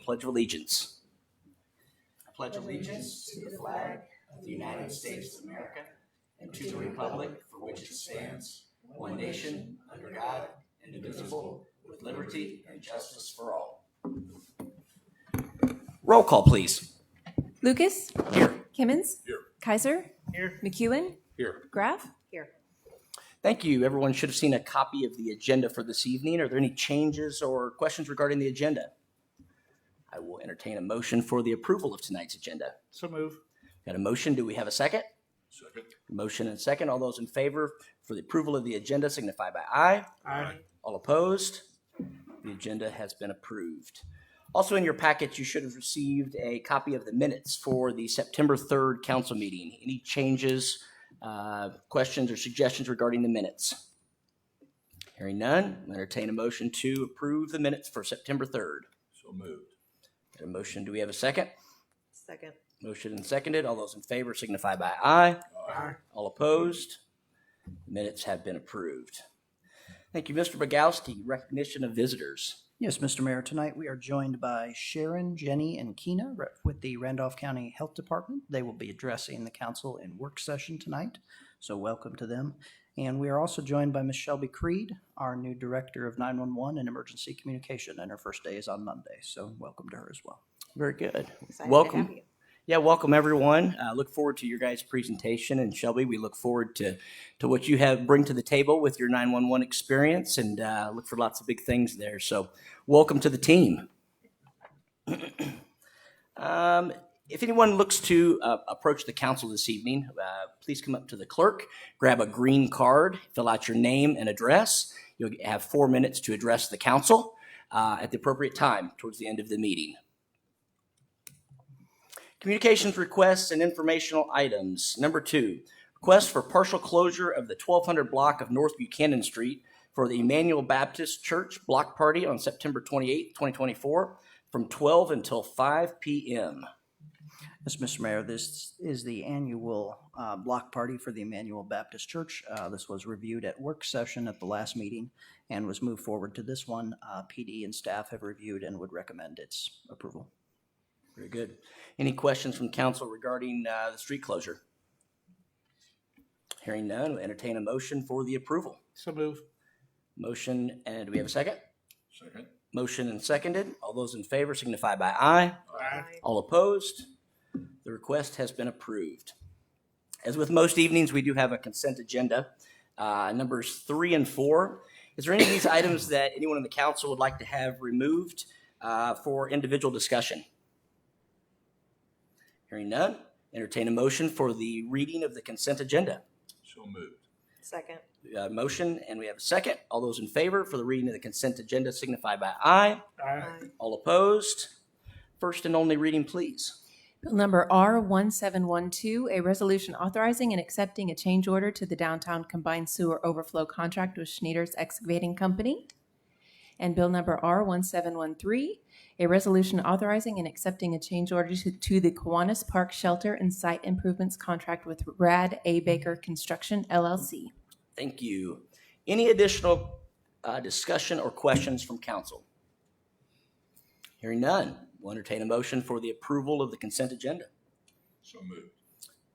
Pledge of Allegiance. I pledge allegiance to the flag of the United States of America and to the republic for which it stands, one nation, under God, indivisible, with liberty and justice for all. Roll call, please. Lucas? Here. Kimmons? Here. Kaiser? Here. McEwen? Here. Graff? Here. Thank you. Everyone should have seen a copy of the agenda for this evening. Are there any changes or questions regarding the agenda? I will entertain a motion for the approval of tonight's agenda. So move. Got a motion. Do we have a second? Second. Motion and second. All those in favor for the approval of the agenda signify by aye. Aye. All opposed? The agenda has been approved. Also in your packet, you should have received a copy of the minutes for the September 3rd council meeting. Any changes, questions, or suggestions regarding the minutes? Hearing none, I'll entertain a motion to approve the minutes for September 3rd. So moved. Got a motion. Do we have a second? Second. Motion and seconded. All those in favor signify by aye. Aye. All opposed? The minutes have been approved. Thank you, Mr. Bogowski. Recognition of visitors. Yes, Mr. Mayor, tonight we are joined by Sharon, Jenny, and Keena with the Randolph County Health Department. They will be addressing the council in work session tonight, so welcome to them. And we are also joined by Ms. Shelby Creed, our new Director of 911 and Emergency Communication, and her first day is on Monday, so welcome to her as well. Very good. Excited Welcome. to have you. Yeah, welcome everyone. Look forward to your guys' presentation. And Shelby, we look forward to what you bring to the table with your 911 experience, and look for lots of big things there. So welcome to the team. If anyone looks to approach the council this evening, please come up to the clerk, grab a green card, fill out your name and address. You'll have 4 minutes to address the council at the appropriate time towards the end of the meeting. Communications requests and informational items. Number 2, request for partial closure of the 1200 block of North Buchanan Street for the Emmanuel Baptist Church block party on September 28, 2024 from 12 until 5 p.m. Yes, Mr. Mayor, this is the annual block party for the Emmanuel Baptist Church. This was reviewed at work session at the last meeting and was moved forward to this one. PD and staff have reviewed and would recommend its approval. Very good. Any questions from council regarding the street closure? Hearing none, we'll entertain a motion for the approval. So move. Motion, and do we have a second? Second. Motion and seconded. All those in favor signify by aye. Aye. All opposed? The request has been approved. As with most evenings, we do have a consent agenda. Numbers 3 and 4. Is there any of these items that anyone in the council would like to have removed for individual discussion? Hearing none, entertain a motion for the reading of the consent agenda. So moved. Second. We got a motion and we have a second. All those in favor for the reading of the consent agenda signify by aye. Aye. All opposed? First and only reading, please. Bill number R1712, a resolution authorizing and accepting a change order to the downtown combined sewer overflow contract with Schneider's Excavating Company. And bill number R1713, a resolution authorizing and accepting a change order to the Kiwanis Park Shelter and Site Improvements contract with Rad A. Baker Construction, LLC. Thank you. Any additional discussion or questions from council? Hearing none, we'll entertain a motion for the approval of the consent agenda. So moved.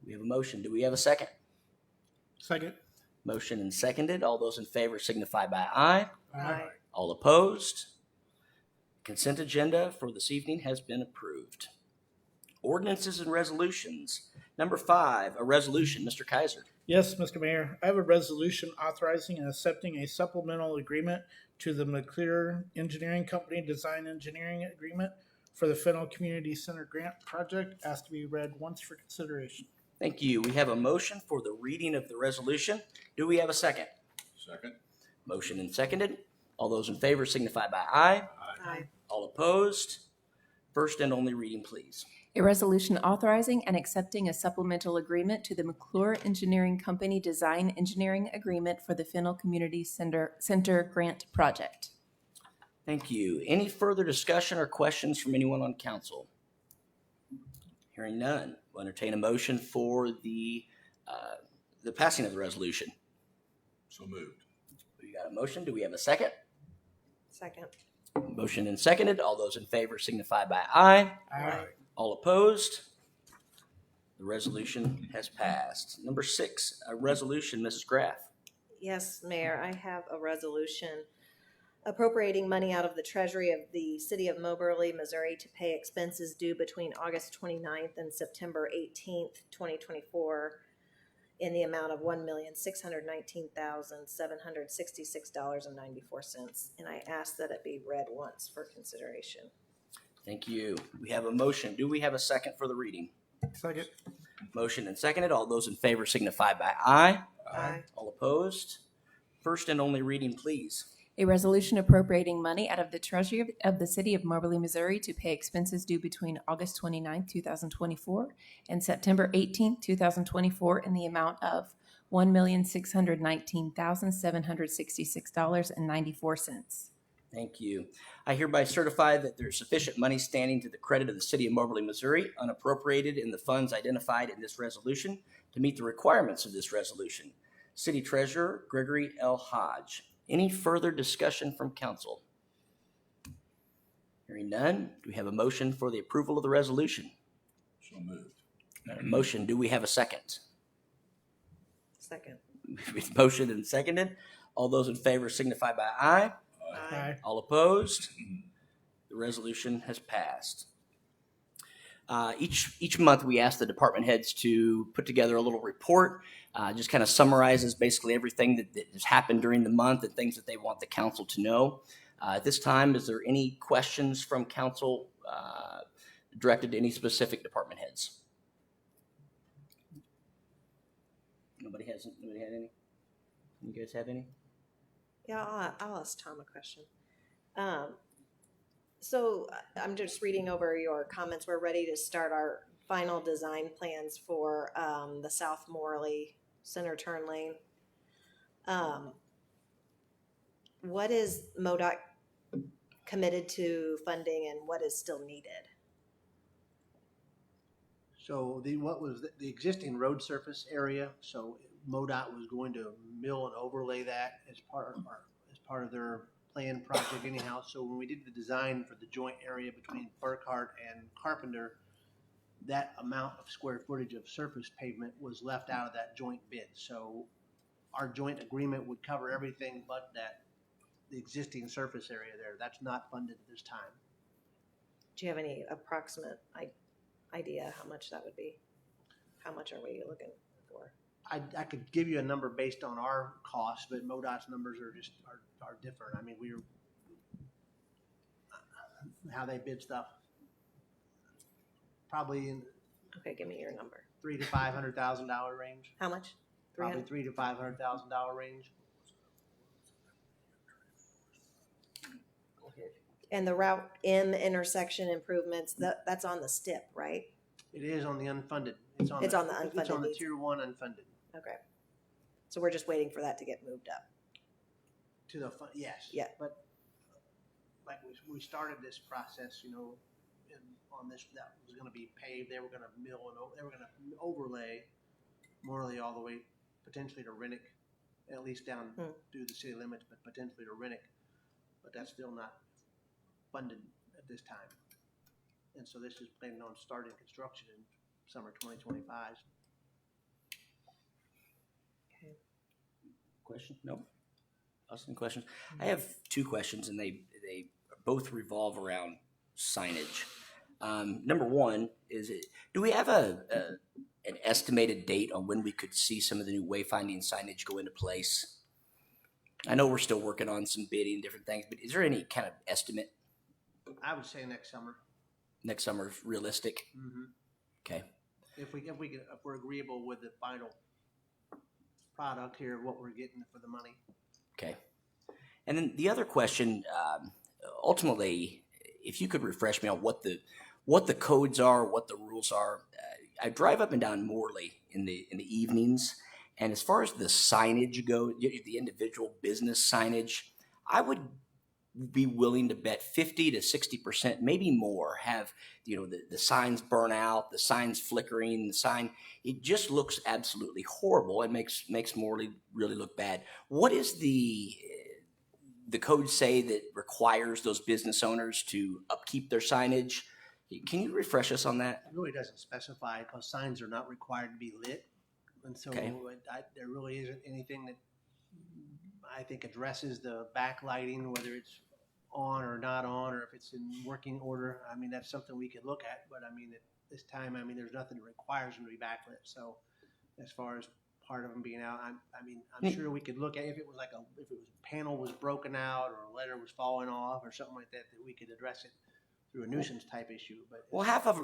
We have a motion. Do we have a second? Second. Motion and seconded. All those in favor signify by aye. Aye. All opposed? Consent agenda for this evening has been approved. Ordinances and resolutions. Number 5, a resolution. Mr. Kaiser. Yes, Mr. Mayor, I have a resolution authorizing and accepting a supplemental agreement to the McClure Engineering Company Design Engineering Agreement for the Fennel Community Center Grant Project, asked to be read once for consideration. Thank you. We have a motion for the reading of the resolution. Do we have a second? Second. Motion and seconded. All those in favor signify by aye. Aye. All opposed? First and only reading, please. A resolution authorizing and accepting a supplemental agreement to the McClure Engineering Company Design Engineering Agreement for the Fennel Community Center Grant Project. Thank you. Any further discussion or questions from anyone on council? Hearing none, we'll entertain a motion for the passing of the resolution. So moved. We got a motion. Do we have a second? Second. Motion and seconded. All those in favor signify by aye. Aye. All opposed? The resolution has passed. Number 6, a resolution, Mrs. Graff. Yes, Mayor, I have a resolution appropriating money out of the treasury of the city of Moberly, Missouri to pay expenses due between August 29th and September 18th, 2024 in the amount of $1,619,766.94. And I ask that it be read once for consideration. Thank you. We have a motion. Do we have a second for the reading? Second. Motion and seconded. All those in favor signify by aye. Aye. All opposed? First and only reading, please. A resolution appropriating money out of the treasury of the city of Moberly, Missouri to pay expenses due between August 29, 2024 and September 18, 2024 in the amount of $1,619,766.94. Thank you. I hereby certify that there is sufficient money standing to the credit of the city of Moberly, Missouri, unappropriated in the funds identified in this resolution to meet the requirements of this resolution. City Treasurer Gregory L. Hodge. Any further discussion from council? Hearing none, do we have a motion for the approval of the resolution? So moved. Motion, do we have a second? Second. Motion and seconded. All those in favor signify by aye. Aye. All opposed? The resolution has passed. Each month, we ask the department heads to put together a little report, just kind of summarizes basically everything that has happened during the month and things that they want the council to know. At this time, is there any questions from council directed to any specific department heads? Nobody had any? You guys have any? Yeah, I'll ask Tom a question. So I'm just reading over your comments. We're ready to start our final design plans for the South Morley Center Turn Lane. What is MoDOT committed to funding and what is still needed? So what was the existing road surface area, so MoDOT was going to mill and overlay that as part of their planned project anyhow. So when we did the design for the joint area between Burkhart and Carpenter, that amount of square footage of surface pavement was left out of that joint bid. So our joint agreement would cover everything but the existing surface area there. That's not funded at this time. Do you have any approximate idea how much that would be? How much are we looking for? I could give you a number based on our costs, but MoDOT's numbers are different. I mean, how they bid stuff, probably in Okay, give me your number. $300,000 to $500,000 range. How much? Probably 300? $300,000 to $500,000 range. And the Route M intersection improvements, that's on the STIP, right? It is on the unfunded. It's on the It's on unfunded the needs. tier 1 unfunded. Okay. So we're just waiting for that to get moved up. To the yes. Yeah. But like we started this process, on this that was going to be paved. They were going to mill and they were going to overlay Morley all the way potentially to Rennick at least down through the city limits, but potentially to Rennick. But that's still not funded at this time. And so this is planning on starting construction in summer 2025. Question? No? Austin, questions? I have two questions, and they both revolve around signage. Number one is, do we have an estimated date on when we could see some of the new wayfinding signage go into place? I know we're still working on some bidding and different things, but is there any kind of estimate? I would say next summer. Next summer is realistic? Mm-hmm. Okay. If we're agreeable with the final product here, what we're getting for the money. Okay. And then the other question, ultimately, if you could refresh me on what the codes are, what the rules are. I drive up and down Morley in the evenings, and as far as the signage goes, the individual business signage, I would be willing to bet 50 to 60%, maybe more, have the signs burn out, the signs flickering, the sign. It just looks absolutely horrible. It makes Morley really look bad. What is the code say that requires those business owners to upkeep their signage? Can you refresh us on that? It really doesn't specify because signs are not required to be lit. And so Okay. there really isn't anything that I think addresses the backlighting, whether it's on or not on, or if it's in working order. I mean, that's something we could look at, but I mean, at this time, I mean, there's nothing that requires them to be backlit. So as far as part of them being out, I'm sure we could look at if it was if it was panel was broken out or a letter was falling off or something like that, that we could address it through a nuisance type issue. But Well, half of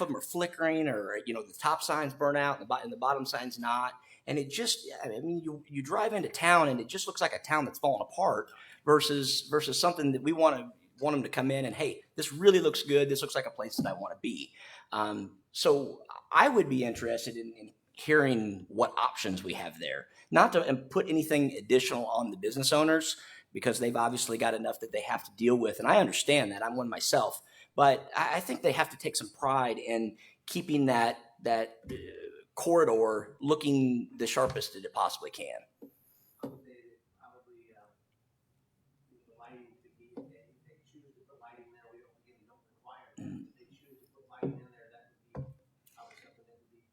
them are flickering, or the top signs burn out and the bottom signs not, and it just, I mean, you drive into town and it just looks like a town that's falling apart versus something that we want them to come in and, hey, this really looks good. This looks like a place that I want to be. So I would be interested in hearing what options we have there, not to put anything additional on the business owners, because they've obviously got enough that they have to deal with. And I understand that. I'm one myself. But I think they have to take some pride in keeping that corridor looking the sharpest that it possibly can. I would say that probably the lighting could be, if they choose to put lighting there, we don't require that. If they choose to put lighting in there, that would be probably something that would be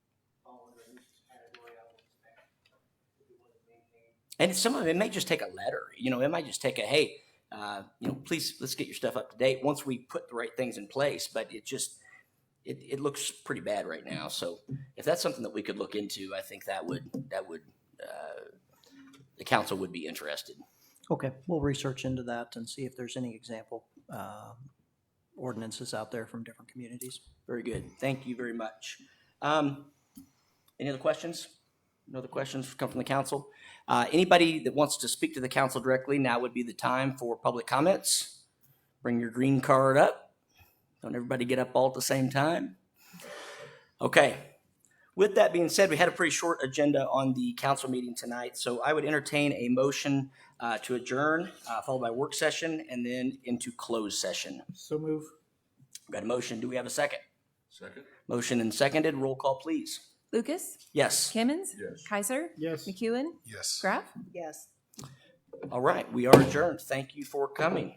fall under a nuisance category, I would expect, if we wanted to maintain. And some of it may just take a letter. It might just take a, hey, please, let's get your stuff up to date once we put the right things in place. But it looks pretty bad right now. So if that's something that we could look into, I think that would the council would be interested. Okay, we'll research into that and see if there's any example ordinances out there from different communities. Very good. Thank you very much. Any other questions? No other questions come from the council? Anybody that wants to speak to the council directly, now would be the time for public comments. Bring your green card up. Don't everybody get up all at the same time. Okay. With that being said, we had a pretty short agenda on the council meeting tonight, so I would entertain a motion to adjourn, followed by work session, and then into closed session. So move. Got a motion. Do we have a second? Second? Motion and seconded. Roll call, please. Lucas, Yes. Kimmons, Yes. Kaiser, Yes. McEwen, Yes. Graff. Yes. All right, we are adjourned. Thank you for coming.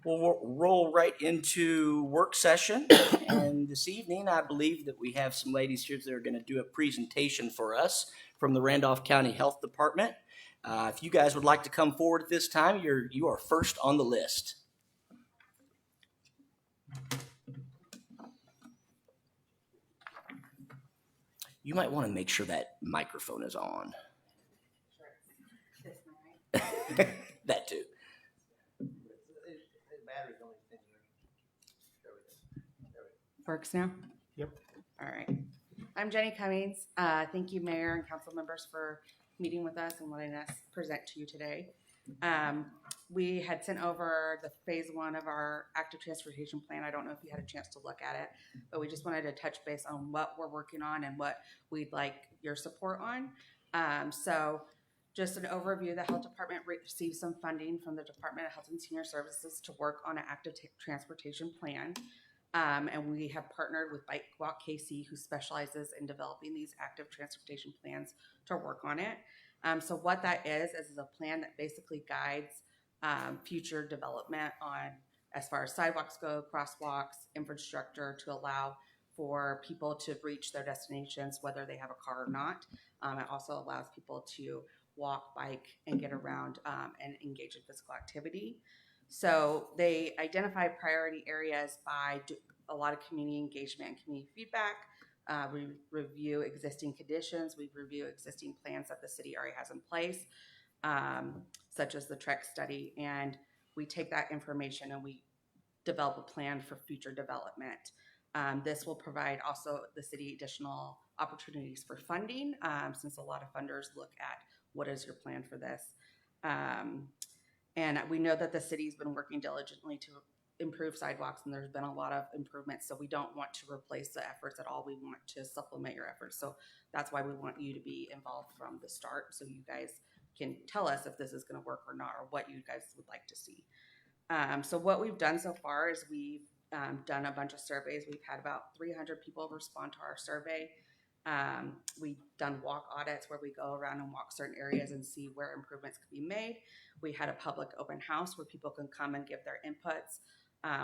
We'll roll right into work session. And this evening, I believe that we have some ladies here that are going to do a presentation for us from the Randolph County Health Department. If you guys would like to come forward at this time, you are first on the list. You might want to make sure that microphone is on. That too. The battery's only thing here. There we go. Works now? Yep. All right. I'm Jenny Cummings. Thank you, Mayor and council members, for meeting with us and letting us present to you today. We had sent over the phase 1 of our active transportation plan. I don't know if you had a chance to look at it, but we just wanted to touch base on what we're working on and what we'd like your support on. So just an overview, the health department received some funding from the Department of Health and Senior Services to work on an active transportation plan. And we have partnered with Bike Walk KC, who specializes in developing these active transportation plans to work on it. So what that is a plan that basically guides future development on as far as sidewalks go, crosswalks, infrastructure to allow for people to reach their destinations, whether they have a car or not. It also allows people to walk, bike, and get around and engage in physical activity. So they identify priority areas by a lot of community engagement and community feedback. We review existing conditions. We review existing plans that the city already has in place, such as the TREC study. And we take that information and we develop a plan for future development. This will provide also the city additional opportunities for funding, since a lot of funders look at what is your plan for this. And we know that the city's been working diligently to improve sidewalks, and there's been a lot of improvements. So we don't want to replace the efforts at all. We want to supplement your efforts. So that's why we want you to be involved from the start, so you guys can tell us if this is going to work or not, or what you guys would like to see. So what we've done so far is we've done a bunch of surveys. We've had about 300 people respond to our survey. We've done walk audits where we go around and walk certain areas and see where improvements could be made. We had a public open house where people can come and give their inputs.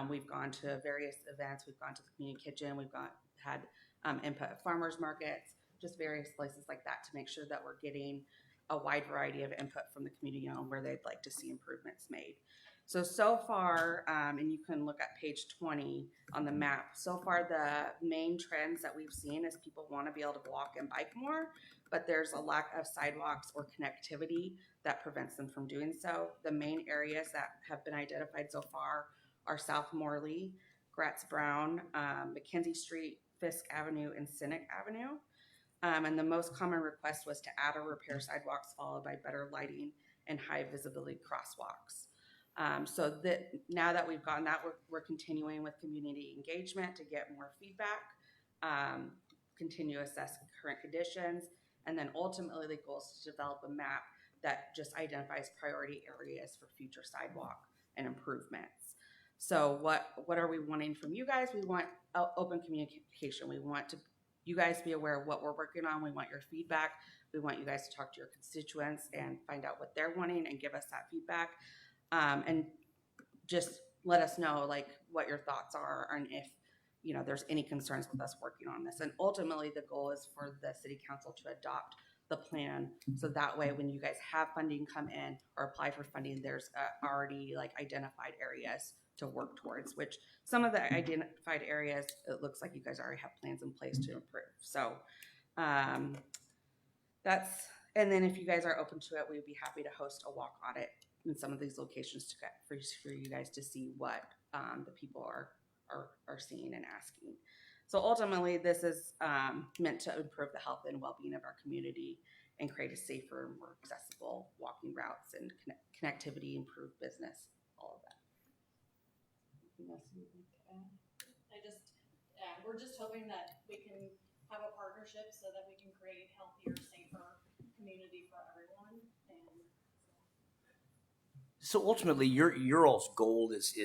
We've gone to various events. We've gone to the community kitchen. We've had input at farmers markets, just various places like that to make sure that we're getting a wide variety of input from the community on where they'd like to see improvements made. So far, and you can look at page 20 on the map, so far the main trends that we've seen is people want to be able to walk and bike more, but there's a lack of sidewalks or connectivity that prevents them from doing so. The main areas that have been identified so far are South Morley, Gratz Brown, Mackenzie Street, Fisk Avenue, and Cynic Avenue. And the most common request was to add or repair sidewalks, followed by better lighting and high visibility crosswalks. So that now that we've gotten that, we're continuing with community engagement to get more feedback, continue to assess current conditions, and then ultimately the goal is to develop a map that just identifies priority areas for future sidewalk and improvements. So what are we wanting from you guys? We want open communication. We want you guys to be aware of what we're working on. We want your feedback. We want you guys to talk to your constituents and find out what they're wanting and give us that feedback. And just let us know like what your thoughts are and if there's any concerns with us working on this. And ultimately the goal is for the city council to adopt the plan, so that way when you guys have funding come in or apply for funding, there's already like identified areas to work towards, which some of the identified areas, it looks like you guys already have plans in place to improve. So and then if you guys are open to it, we'd be happy to host a walk audit in some of these locations to get for you guys to see what the people are seeing and asking. So ultimately, this is meant to improve the health and well-being of our community and create a safer, more accessible walking routes and connectivity, improve business, all of that. Anything else you'd like to add? We're just hoping that we can have a partnership so that we can create healthier, safer community for everyone. So ultimately, your all's goal is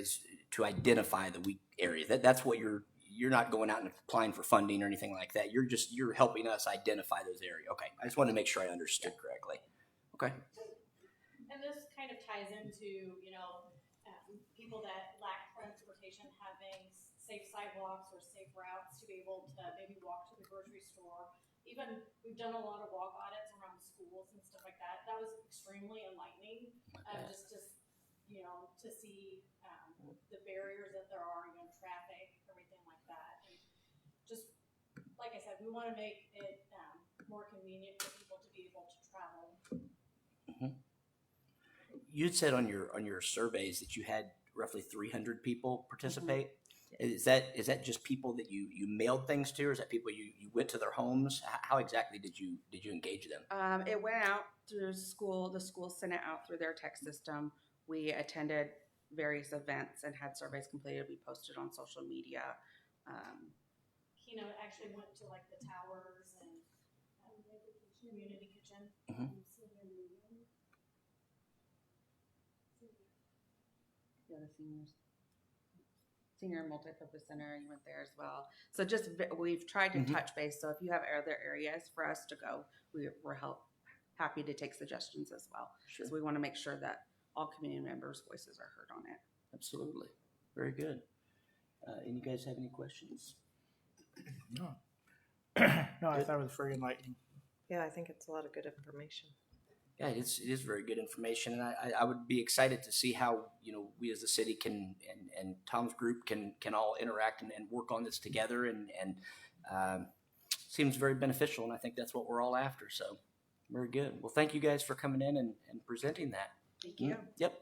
to identify the weak areas. That's what you're not going out and applying for funding or anything like that. You're helping us identify those areas. Okay, I just wanted to make sure I understood correctly. Okay. And this kind of ties into people that lack transportation having safe sidewalks or safe routes to be able to maybe walk to the grocery store. Even we've done a lot of walk audits around schools and stuff like that. That was extremely enlightening. Just to see the barriers that there are, traffic, everything like that. And just like I said, we want to make it more convenient for people to be able to travel. Mm-hmm. You'd said on your surveys that you had roughly 300 people participate. Mm-hmm. Is that just people that you mailed things to, or is that people you went to their homes? How exactly did you engage them? It went out through school. The school sent it out through their text system. We attended various events and had surveys completed. We posted on social media. Keno actually went to like the towers and community kitchen. Mm-hmm. Yeah, the seniors. Senior Multipurpose Center, you went there as well. So just, we've tried to touch base. So if you have other areas for us to go, we're happy to take suggestions as well. Sure. So we want to make sure that all community members' voices are heard on it. Absolutely. Very good. Any guys have any questions? No, I thought it was very enlightening. Yeah, I think it's a lot of good information. Yeah, it is very good information, and I would be excited to see how, you know, we as a city can and Tom's group can all interact and work on this together, and seems very beneficial, and I think that's what we're all after. So, very good. Well, thank you guys for coming in and presenting that. Thank you. Yep.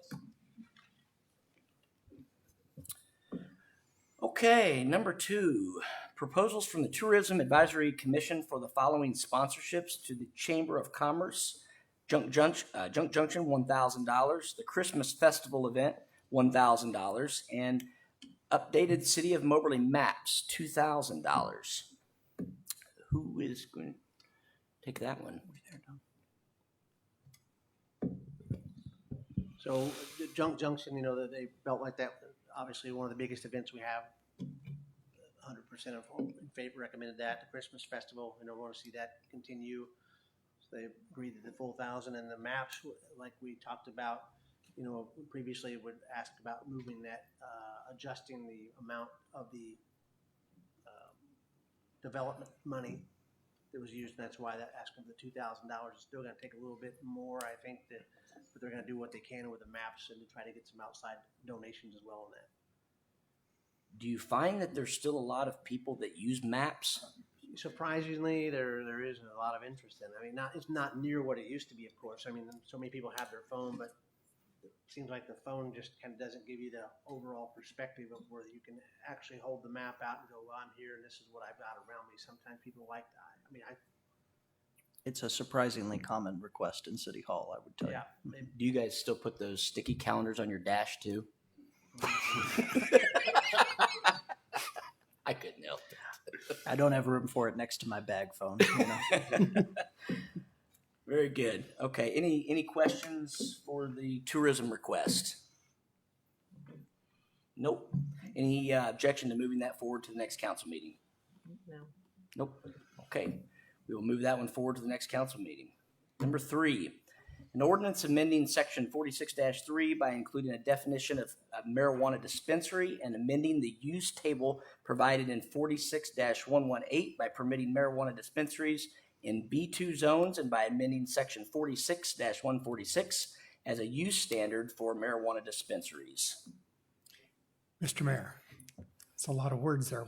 Okay, number 2, proposals from the Tourism Advisory Commission for the following sponsorships to the Chamber of Commerce. Junk Junction, $1,000. The Christmas Festival event, $1,000. And updated City of Moberly maps, $2,000. Who is going to take that one? So the Junk Junction, you know, that they felt like that, obviously one of the biggest events we have. 100% in favor, recommended that. The Christmas Festival, you know, want to see that continue. So they agreed that the full 1,000, and the maps, like we talked about, you know, previously would ask about moving that, adjusting the amount of the development money that was used, and that's why that asking for the $2,000 is still going to take a little bit more, I think, but they're going to do what they can with the maps and to try to get some outside donations as well on that. Do you find that there's still a lot of people that use maps? Surprisingly, there is a lot of interest in it. I mean, it's not near what it used to be, of course. I mean, so many people have their phone, but it seems like the phone just kind of doesn't give you the overall perspective of where you can actually hold the map out and go, well, I'm here and this is what I've got around me. Sometimes people like that. I mean, It's a surprisingly common request in City Hall, I would tell you. yeah. Do you guys still put those sticky calendars on your dash too? I couldn't help it. I don't have room for it next to my bag phone. You know? Very good. Okay, any questions for the tourism request? Nope. Any objection to moving that forward to the next council meeting? No. Nope. Okay, we will move that one forward to the next council meeting. Number 3, an ordinance amending section 46-3 by including a definition of a marijuana dispensary and amending the use table provided in 46-118 by permitting marijuana dispensaries in B2 zones and by amending section 46-146 as a use standard for marijuana dispensaries. Mr. Mayor, it's a lot of words there.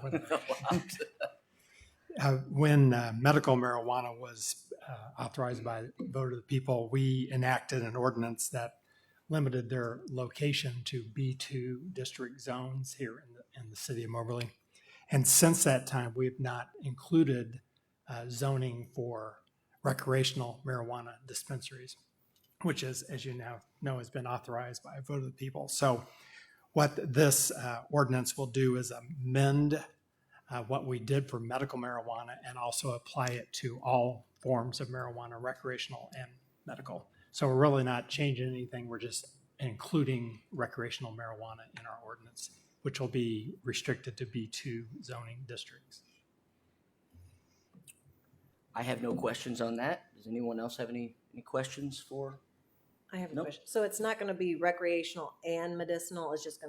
When medical marijuana was authorized by the vote of the people, we enacted an ordinance that limited their location to B2 district zones here in the city of Moberly. And since that time, we have not included zoning for recreational marijuana dispensaries, which is, as you now know, has been authorized by a vote of the people. So what this ordinance will do is amend what we did for medical marijuana and also apply it to all forms of marijuana, recreational and medical. So we're really not changing anything. We're just including recreational marijuana in our ordinance, which will be restricted to B2 zoning districts. I have no questions on that. Does anyone else have any questions for? I have a Nope. question. So it's not going to be recreational and medicinal. It's just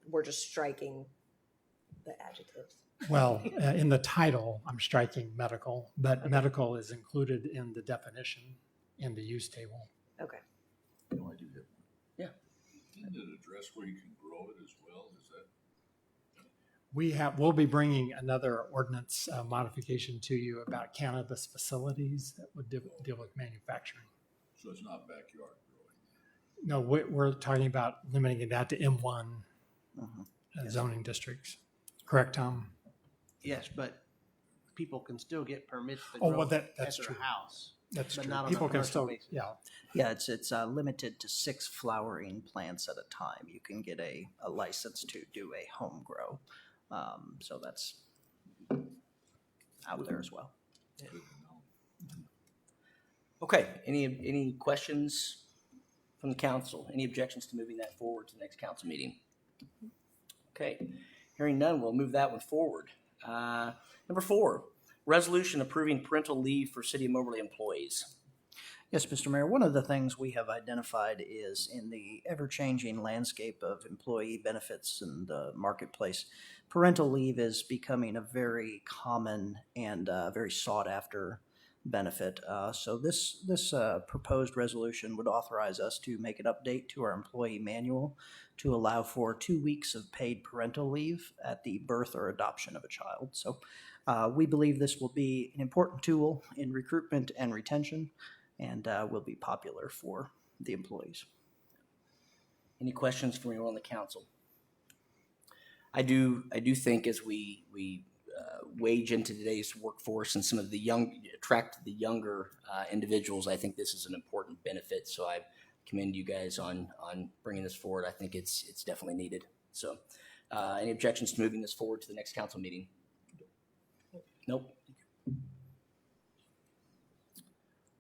we're just striking the adjectives. Well, in the title, I'm striking medical, but medical is included in the definition in the use table. Okay. No, I do have one. Yeah. Isn't it address where you can grow it as well? Is that? We'll be bringing another ordinance modification to you about cannabis facilities that would deal with manufacturing. So it's not backyard growing? No, we're talking about limiting that to M1 zoning districts. Correct, Tom? Yes, but people can still get permits to Oh, grow well, at that's their true. house. That's But true. not on a People can commercial still, basis. yeah. Yeah, it's limited to 6 flowering plants at a time. You can get a license to do a home grow. So that's out there as well. Good to know. Okay, any questions from the council? Any objections to moving that forward to the next council meeting? Okay, Hearing none, we'll move that one forward. Number 4, resolution approving parental leave for City of Moberly employees. Yes, Mr. Mayor, one of the things we have identified is in the ever-changing landscape of employee benefits in the marketplace, parental leave is becoming a very common and very sought-after benefit. So this proposed resolution would authorize us to make an update to our employee manual to allow for 2 weeks of paid parental leave at the birth or adoption of a child. So we believe this will be an important tool in recruitment and retention, and will be popular for the employees. Any questions from anyone on the council? I do think as we wage into today's workforce and some of the attract the younger individuals, I think this is an important benefit. So I commend you guys on bringing this forward. I think it's definitely needed. So any objections to moving this forward to the next council meeting? Nope.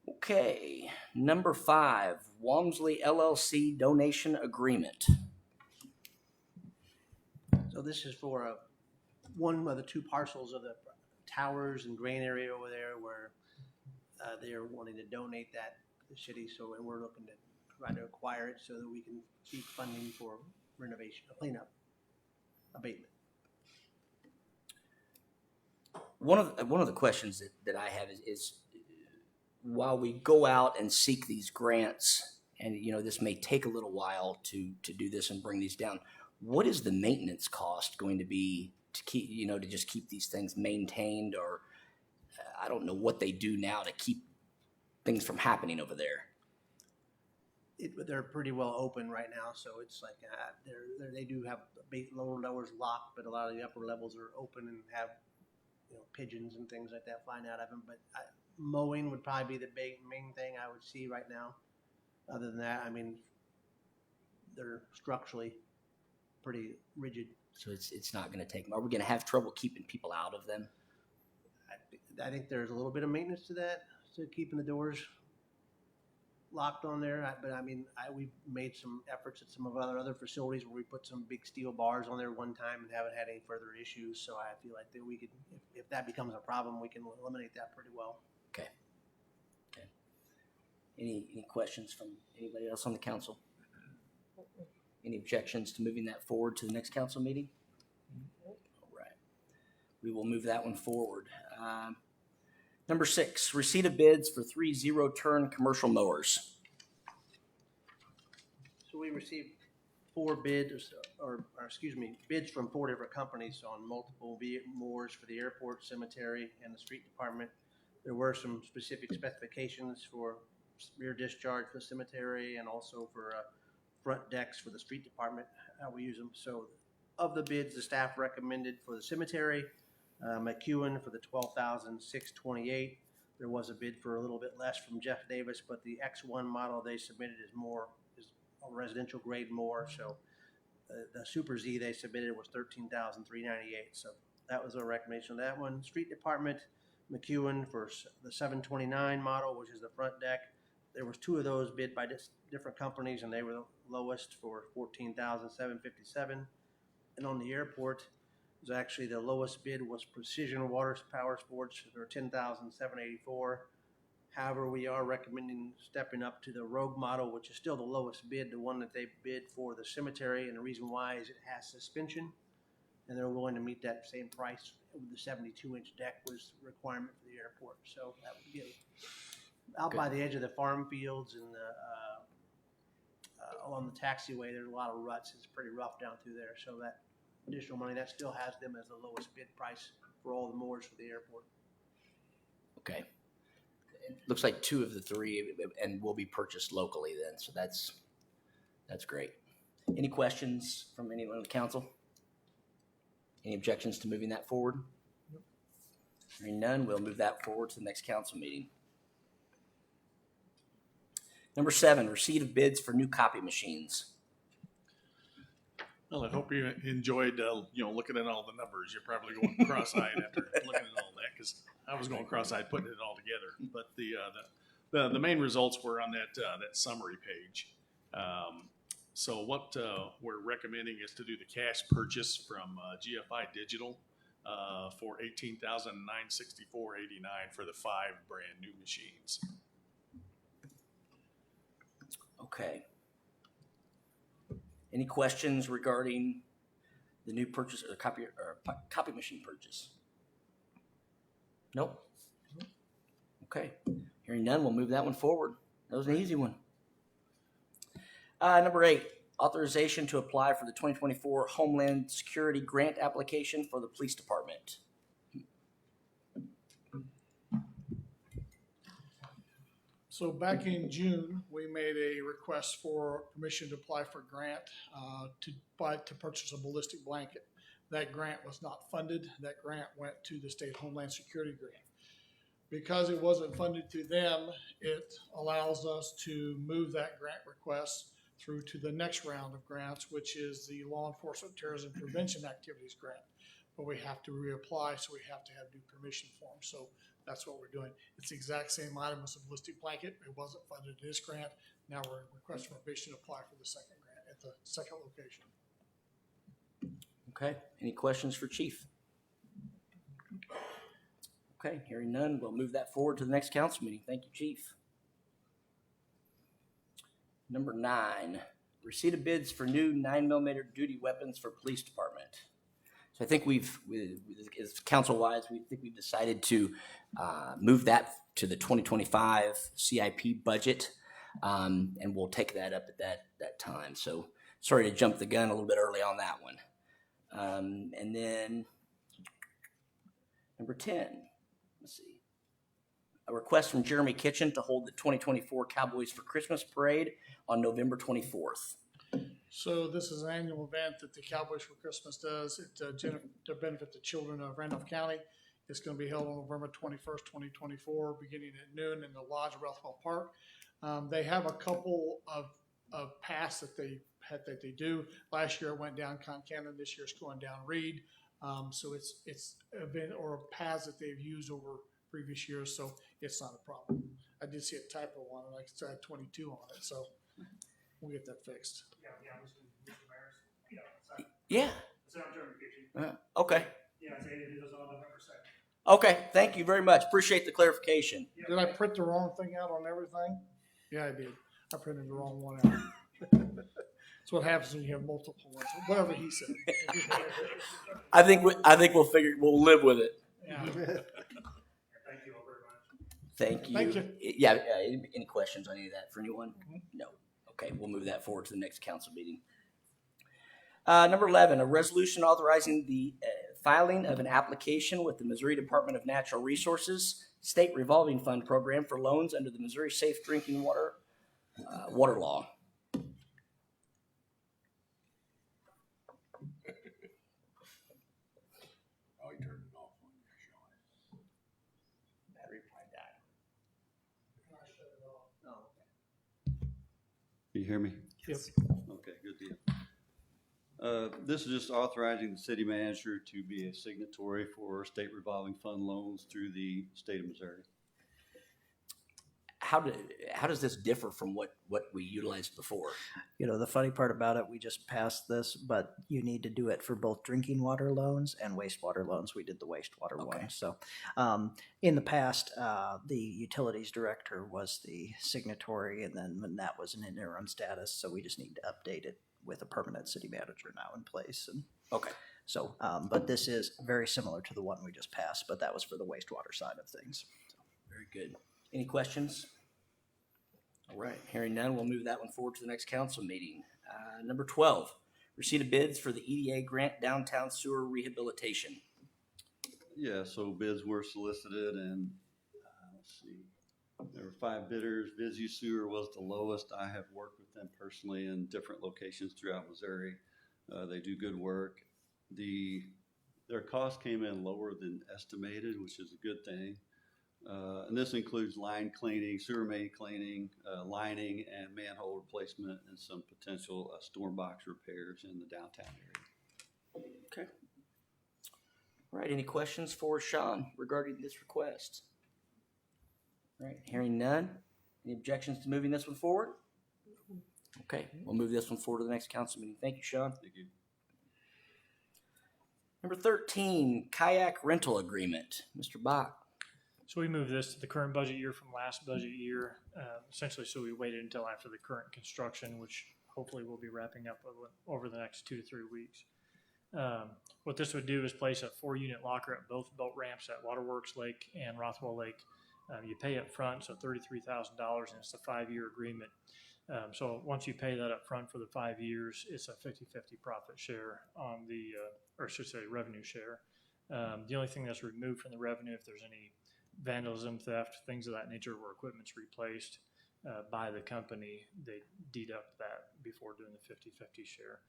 Okay, number 5, Walmsley LLC donation agreement. So this is for one of the 2 parcels of the towers and grain area over there where they're wanting to donate that to the city. So, and we're looking to try to acquire it so that we can keep funding for renovation, cleanup, abatement. One of the questions that I have is while we go out and seek these grants, and this may take a little while to do this and bring these down, what is the maintenance cost going to be to keep to just keep these things maintained? Or I don't know what they do now to keep things from happening over there. They're pretty well open right now, so it's like they do have lower levels locked, but a lot of the upper levels are open and have pigeons and things like that flying out of them. But mowing would probably be the main thing I would see right now. Other than that, I mean, they're structurally pretty rigid. So it's not going to take. Are we going to have trouble keeping people out of them? I think there's a little bit of maintenance to that, to keeping the doors locked on there. But I mean, we've made some efforts at some of our other facilities where we put some big steel bars on there one time and haven't had any further issues. So I feel like that we could, if that becomes a problem, we can eliminate that pretty well. Okay. Any questions from anybody else on the council? Any objections to moving that forward to the next council meeting? All right. We will move that one forward. Number 6, receipt of bids for 3 zero-turn commercial mowers. So we received 4 bids, bids from 4 different companies on multiple mowers for the airport, cemetery, and the street department. There were some specific specifications for rear discharge for the cemetery and also for front decks for the street department, how we use them. So of the bids, the staff recommended for the cemetery, McEwen for the $12,628. There was a bid for a little bit less from Jeff Davis, but the X1 model they submitted is a residential grade more. So the Super Z they submitted was $13,398. So that was a recommendation on that one. Street department, McEwen for the 729 model, which is the front deck. There was 2 of those bid by different companies, and they were the lowest for $14,757. And on the airport, was actually the lowest bid was Precision Water Power Sports for $10,784. However, we are recommending stepping up to the Rogue model, which is still the lowest bid, the one that they bid for the cemetery. And the reason why is it has suspension, and they're willing to meet that same price with the 72-inch deck was the requirement for the airport. So that would get out by the edge of the farm fields and along the taxiway. There's a lot of ruts. It's pretty rough down through there. So that additional money, that still has them as the lowest bid price for all the mowers for the airport. Okay. It looks like 2 of the 3 and will be purchased locally then. So that's great. Any questions from anyone on the council? Any objections to moving that forward? Hearing none, we'll move that forward to the next council meeting. Number 7, receipt of bids for new copy machines. Well, I hope you enjoyed, looking at all the numbers. You're probably going cross-eyed after looking at all that, because I was going cross-eyed putting it all together. But the main results were on that summary page. So what we're recommending is to do the cash purchase from GFI Digital for $18,964.89 for the 5 brand new machines. Okay. Any questions regarding the new purchase or copy machine purchase? Nope. Okay. Hearing none, we'll move that one forward. That was an easy one. Number 8, authorization to apply for the 2024 Homeland Security Grant application for the police department. So back in June, we made a request for permission to apply for a grant to purchase a ballistic blanket. That grant was not funded. That grant went to the state Homeland Security grant. Because it wasn't funded through them, it allows us to move that grant request through to the next round of grants, which is the Law Enforcement Terrorism Prevention Activities Grant. But we have to reapply, so we have to have new permission forms. So that's what we're doing. It's the exact same item as a ballistic blanket. It wasn't funded in this grant. Now we're requesting permission to apply for the second grant at the second location. Okay. Any questions for Chief? Okay. Hearing none, we'll move that forward to the next council meeting. Thank you, Chief. Number 9, receipt of bids for new 9mm duty weapons for police department. So I think as council-wise, we've decided to move that to the 2025 CIP budget, and we'll take that up at that time. So sorry to jump the gun a little bit early on that one. And then number 10, let's see. A request from Jeremy Kitchen to hold the 2024 Cowboys for Christmas Parade on November 24th. So this is an annual event that the Cowboys for Christmas does to benefit the children of Randolph County. It's going to be held on November 21st, 2024, beginning at noon in the Lodge of Rothwell Park. They have a couple of paths that they do. Last year it went down Concannon. This year it's going down Reed. So it's event or paths that they've used over previous years, so it's not a problem. I did see a typo on it, like it said 22 on it, so we'll get that fixed. Yeah. Okay. Yeah, it is on November 2nd. Okay. Thank you very much. Appreciate the clarification. Did I print the wrong thing out on everything? Yeah, I did. I printed the wrong one out. That's what happens when you have multiple ones. Whatever he said. I think we'll live with it. Yeah. Thank you all very much. Thank you. Thank you. Yeah. Any questions on any of that for anyone? No. Okay. We'll move that forward to the next council meeting. Number 11, a resolution authorizing the filing of an application with the Missouri Department of Natural Resources State Revolving Fund Program for loans under the Missouri Safe Drinking Water Law. Oh, you turned it off when you were showing it. Battery probably died. Can you hear me? Yes. Okay, good deal. This is just authorizing the city manager to be a signatory for state revolving fund loans through the state of Missouri. How does this differ from what we utilized before? You know, the funny part about it, we just passed this, but you need to do it for both drinking water loans and wastewater loans. We did the wastewater Okay. one. So in the past, the utilities director was the signatory, and then when that was an interim status, so we just need to update it with a permanent city manager now in place. And Okay. so, but this is very similar to the one we just passed, but that was for the wastewater side of things. Very good. Any questions? All right. Hearing none, we'll move that one forward to the next council meeting. Number 12, receipt of bids for the EDA grant downtown sewer rehabilitation. Yeah, so bids were solicited and let's see, there were 5 bidders. Visu Sewer was the lowest. I have worked with them personally in different locations throughout Missouri. They do good work. Their cost came in lower than estimated, which is a good thing. And this includes line cleaning, sewer main cleaning, lining, and manhole replacement, and some potential storm box repairs in the downtown area. Okay. All right. Any questions for Sean regarding this request? All right. Hearing none. Any objections to moving this one forward? Okay, we'll move this one forward to the next council meeting. Thank you, Sean. Thank you. Number 13, kayak rental agreement. Mr. Bach. So we moved this to the current budget year from last budget year, essentially, so we waited until after the current construction, which hopefully we'll be wrapping up over the next 2 to 3 weeks. What this would do is place a 4-unit locker at both boat ramps at Waterworks Lake and Rothwell Lake. You pay up front, so $33,000, and it's a 5-year agreement. So once you pay that up front for the 5 years, it's a 50-50 profit share on the, or I should say revenue share. The only thing that's removed from the revenue, if there's any vandalism, theft, things of that nature, where equipment's replaced by the company, they deduct that before doing the 50-50 share.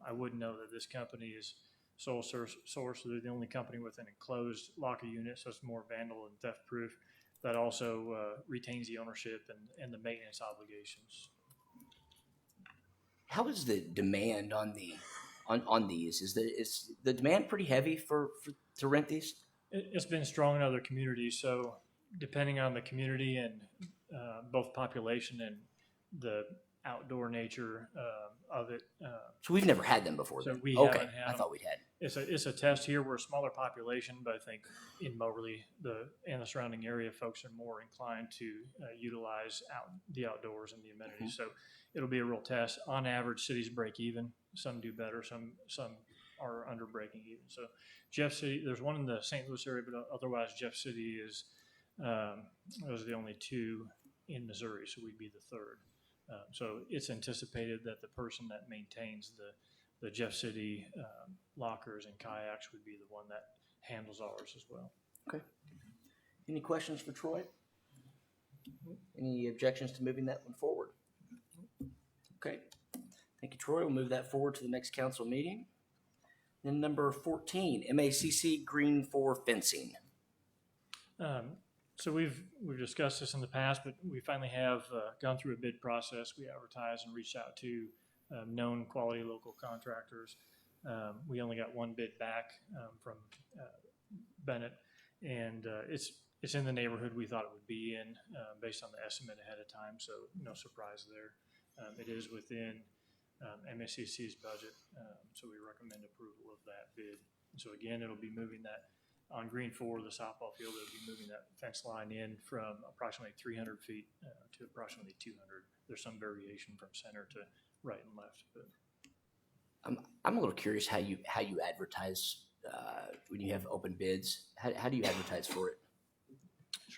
I would note that this company is sole source, so they're the only company with an enclosed locker unit, so it's more vandal and theft proof. That also retains the ownership and the maintenance obligations. How is the demand on these? Is the demand pretty heavy to rent these? It's been strong in other communities, so depending on the community and both population and the outdoor nature of it. So we've never had them before. So then? we Okay, haven't had I them. thought we'd had. It's a test here. We're a smaller population, but I think in Moberly and the surrounding area, folks are more inclined to utilize the outdoors and the amenities. So it'll be a real test. On average, cities break even. Some do better. Some are under breaking even. So Jeff City, there's one in the St. Louis area, but otherwise Jeff City is those are the only 2 in Missouri. So we'd be the 3rd. So it's anticipated that the person that maintains the Jeff City lockers and kayaks would be the one that handles ours as well. Okay. Any questions for Troy? Any objections to moving that one forward? Okay. Thank you, Troy. We'll move that forward to the next council meeting. Then number 14, MACC Green 4 fencing. So we've discussed this in the past, but we finally have gone through a bid process. We advertised and reached out to known quality local contractors. We only got 1 bid back from Bennett, and it's in the neighborhood we thought it would be in based on the estimate ahead of time, so no surprise there. It is within MACC's budget, so we recommend approval of that bid. So again, it'll be moving that on Green 4, the softball field, it'll be moving that fence line in from approximately 300 feet to approximately 200. There's some variation from center to right and left, but I'm a little curious how you advertise when you have open bids. How do you advertise for it?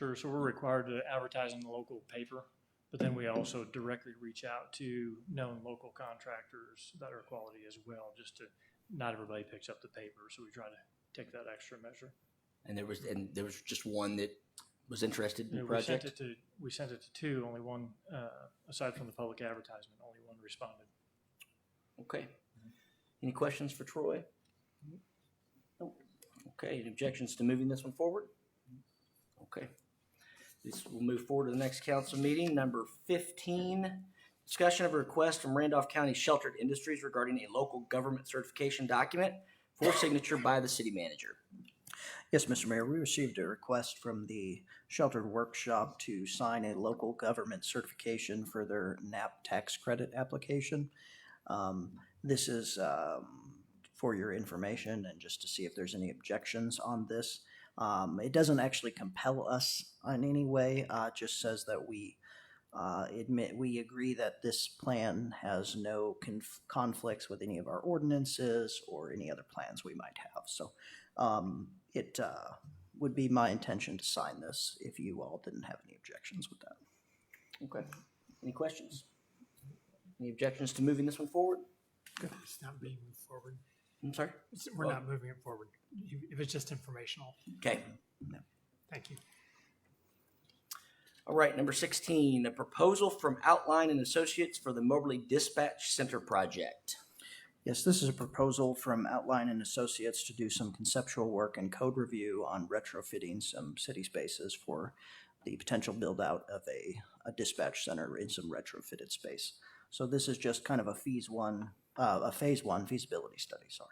sure. So we're required to advertise in the local paper, but then we also directly reach out to known local contractors that are quality as well, just to, not everybody picks up the paper, so we try to take that extra measure. And there was just one that was interested in the Yeah, project. we sent it to 2, only one, aside from the public advertisement, only one responded. Okay. Any questions for Troy? Nope. Okay. Any objections to moving this one forward? Okay. This will move forward to the next council meeting. Number 15, discussion of a request from Randolph County Sheltered Industries regarding a local government certification document for signature by the city manager. Yes, Mr. Mayor, we received a request from the Sheltered Workshop to sign a local government certification for their NAP tax credit application. This is for your information and just to see if there's any objections on this. It doesn't actually compel us in any way. It just says that we agree that this plan has no conflicts with any of our ordinances or any other plans we might have. So it would be my intention to sign this if you all didn't have any objections with that. Okay. Any questions? Any objections to moving this one forward? It's not being moved forward. I'm sorry? We're not moving it forward. If it's just informational. Okay. Thank you. All right, number 16, a proposal from Outline and Associates for the Moberly Dispatch Center project. Yes, this is a proposal from Outline and Associates to do some conceptual work and code review on retrofitting some city spaces for the potential build out of a dispatch center in some retrofitted space. So this is just kind of a phase one feasibility study, sorry.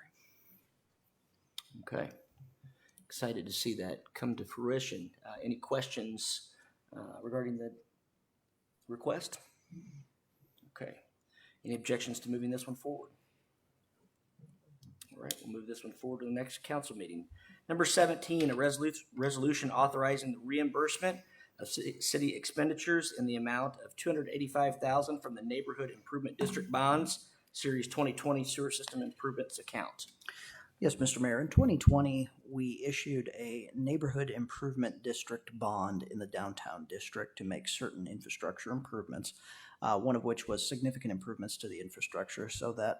Okay. Excited to see that come to fruition. Any questions regarding the request? Okay. Any objections to moving this one forward? All right, we'll move this one forward to the next council meeting. Number 17, a resolution authorizing the reimbursement of city expenditures in the amount of $285,000 from the Neighborhood Improvement District Bonds, Series 2020 Sewer System Improvements Account. Yes, Mr. Mayor, in 2020, we issued a neighborhood improvement district bond in the downtown district to make certain infrastructure improvements, one of which was significant improvements to the infrastructure. So that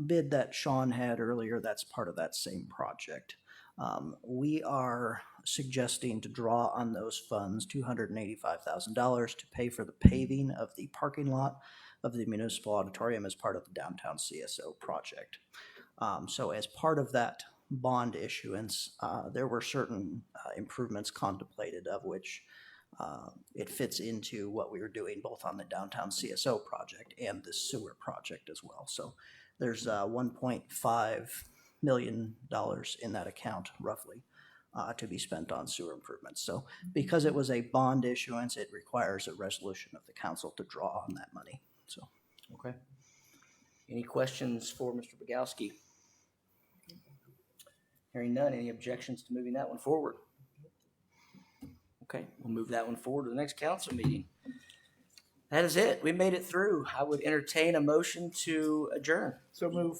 bid that Sean had earlier, that's part of that same project. We are suggesting to draw on those funds, $285,000, to pay for the paving of the parking lot of the municipal auditorium as part of the downtown CSO project. So as part of that bond issuance, there were certain improvements contemplated, of which it fits into what we were doing both on the downtown CSO project and the sewer project as well. So there's $1.5 million in that account, roughly, to be spent on sewer improvements. So because it was a bond issuance, it requires a resolution of the council to draw on that money. So. Okay. Any questions for Mr. Bogowski? Hearing none, any objections to moving that one forward? Okay, we'll move that one forward to the next council meeting. That is it. We made it through. I would entertain a motion to adjourn. So move.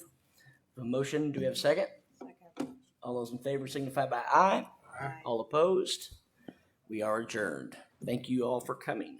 A motion, do we have a second? Second. All those in favor signify by aye. Aye. All opposed? We are adjourned. Thank you all for coming.